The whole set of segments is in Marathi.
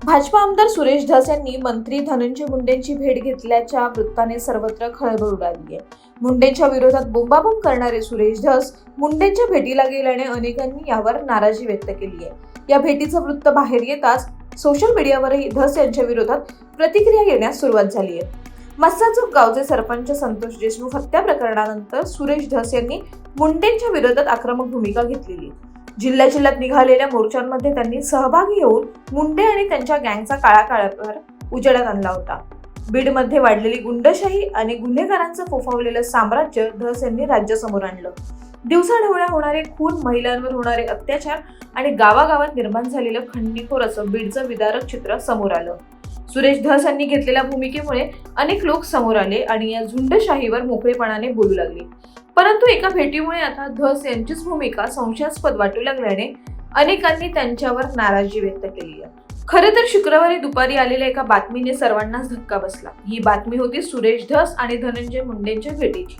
भाजपा आमदार सुरेश धस यांनी मंत्री धनंजय मुंडेंची भेट घेतल्याच्या वृत्ताने सर्वत्र खळबळ उडाली आहे. मुंडेंच्या विरोधात बोंबाबोंब करणारे सुरेश धस मुंडेंच्या भेटीला गेल्याने अनेकांनी यावर नाराजी व्यक्त केली आहे. या भेटीचं वृत्त बाहेर येताच सोशल मीडियावरही धस यांच्या विरोधात प्रतिक्रिया येण्यास सुरुवात झाली आहे. मस्साचोक गावचे सरपंच संतोष देशमुख हत्या प्रकरणानंतर सुरेश धस यांनी मुंडेंच्या विरोधात आक्रमक भूमिका घेतलेली. जिल्ह्यात निघालेल्या मोर्चांमध्ये त्यांनी सहभागी होऊन मुंडे आणि त्यांच्या गँगचा काळाकाळावर उजेडात आणला होता. बीडमध्ये वाढलेली गुंडशाही आणि गुन्हेगारांचं फोफावलेलं साम्राज्य धस यांनी राज्यासमोर आणलं. दिवसाढवळ्या होणारे खून, महिलांवर होणारे अत्याचार आणि गावागावात निर्माण झालेलं खंडणीखोर असं बीडचं विदारक चित्र समोर आलं. सुरेश धस यांनी घेतलेल्या भूमिकेमुळे अनेक लोक समोर आले आणि या झुंडशाहीवर मोकळेपणाने बोलू लागले. परंतु एका भेटीमुळे आता धस यांचीच भूमिका संशयास्पद वाटू लागल्याने अनेकांनी त्यांच्यावर नाराजी व्यक्त केली आहे. खरं तर शुक्रवारी दुपारी आलेल्या एका बातमीने सर्वांनाच धक्का बसला. ही बातमी होती सुरेश धस आणि धनंजय मुंडेंच्या भेटीची.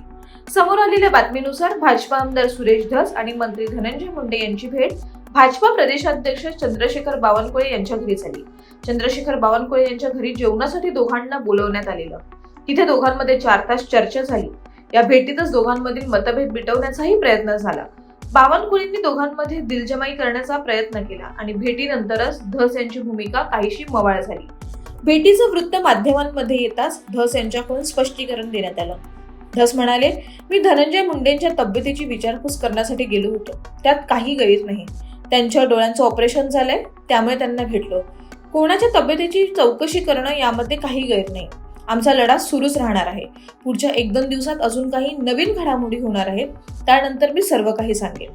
समोर आलेल्या बातमीनुसार भाजपा आमदार सुरेश धस आणि मंत्री धनंजय मुंडे यांची भेट भाजपा प्रदेशाध्यक्ष चंद्रशेखर बावनकुळे यांच्या घरी झाली. चंद्रशेखर बावनकुळे यांच्या घरी जेवणासाठी दोघांना बोलवण्यात आलेलं. तिथे दोघांमध्ये 4 तास चर्चा झाली. या भेटीतच दोघांमधील मतभेद मिटवण्याचाही प्रयत्न झाला. बावनकुळेंनी दोघांमध्ये दिलजमाई करण्याचा प्रयत्न केला आणि भेटीनंतरच धस यांची भूमिका काहीशी मवाळ झाली. भेटीचं वृत्त माध्यमांमध्ये येताच धस यांच्याकडून स्पष्टीकरण देण्यात आलं. धस म्हणाले, मी धनंजय मुंडेंच्या तब्येतीची विचारपूस करण्यासाठी गेलो होतो. त्यात काही गैर नाही. त्यांच्या डोळ्यांचं ऑपरेशन झालंय, त्यामुळे त्यांना भेटलो. कोणाच्या तब्येतीची चौकशी करणं यामध्ये काही गैर नाही. आमचा लढा सुरूच राहणार आहे. पुढच्या 1-2 दिवसात अजून काही नवीन घडामोडी होणार आहेत. त्यानंतर मी सर्व काही सांगेन.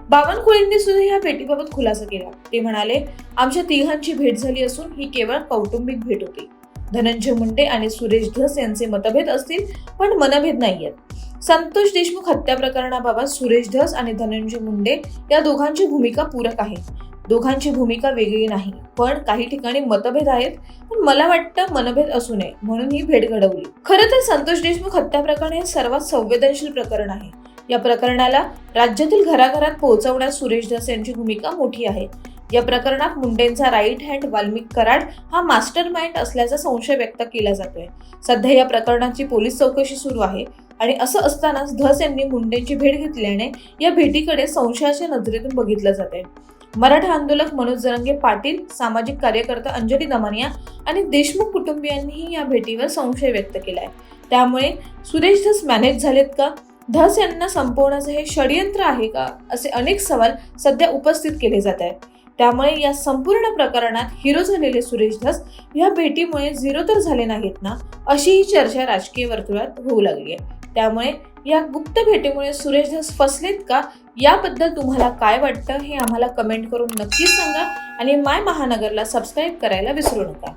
बावनकुळेंनी सुद्धा या भेटीबाबत खुलासा केला. ते म्हणाले, आमच्या तिघांची भेट झाली असून ही केवळ कौटुंबिक भेट होती. धनंजय मुंडे आणि सुरेश धस यांचे मतभेद असतील, पण मनभेद नाहीयेत. संतोष देशमुख हत्या प्रकरणाबाबत सुरेश धस आणि धनंजय मुंडे या दोघांची भूमिका पूरक आहे. दोघांची भूमिका वेगळी नाही, पण काही ठिकाणी मतभेद आहेत. पण मला वाटतं मनभेद असू नये म्हणून ही भेट घडवली. खरं तर संतोष देशमुख हत्या प्रकरण हे सर्वात संवेदनशील प्रकरण आहे. या प्रकरणाला राज्यातील घराघरात पोहोचवण्यात सुरेश धस यांची भूमिका मोठी आहे. या प्रकरणात मुंडेंचा राईट हँड वाल्मिक कराड हा मास्टर माइंड असल्याचा संशय व्यक्त केला जातोय. सध्या या प्रकरणाची पोलीस चौकशी सुरू आहे आणि असं असतानाच धस यांनी मुंडेंची भेट घेतल्याने या भेटीकडे संशयाच्या नजरेतून बघितलं जाते. मराठा आंदोलक मनोज जरांगे पाटील, सामाजिक कार्यकर्ता अंजली दमानिया आणि देशमुख कुटुंबियांनीही या भेटीवर संशय व्यक्त केलाय. त्यामुळे सुरेश धस मॅनेज झालेत का? धस यांना संपवण्याचं हे षडयंत्र आहे का? असे अनेक सवाल सध्या उपस्थित केले जात आहेत. त्यामुळे या संपूर्ण प्रकरणात हिरो झालेले सुरेश धस या भेटीमुळे झिरो तर झाले नाहीत ना, अशीही चर्चा राजकीय वर्तुळात होऊ लागली आहे. त्यामुळे या गुप्त भेटीमुळे सुरेश धस फसलेत का, याबद्दल तुम्हाला काय वाटतं हे आम्हाला कमेंट करून नक्कीच सांगा आणि माय महानगरला सबस्क्राईब करायला विसरू नका.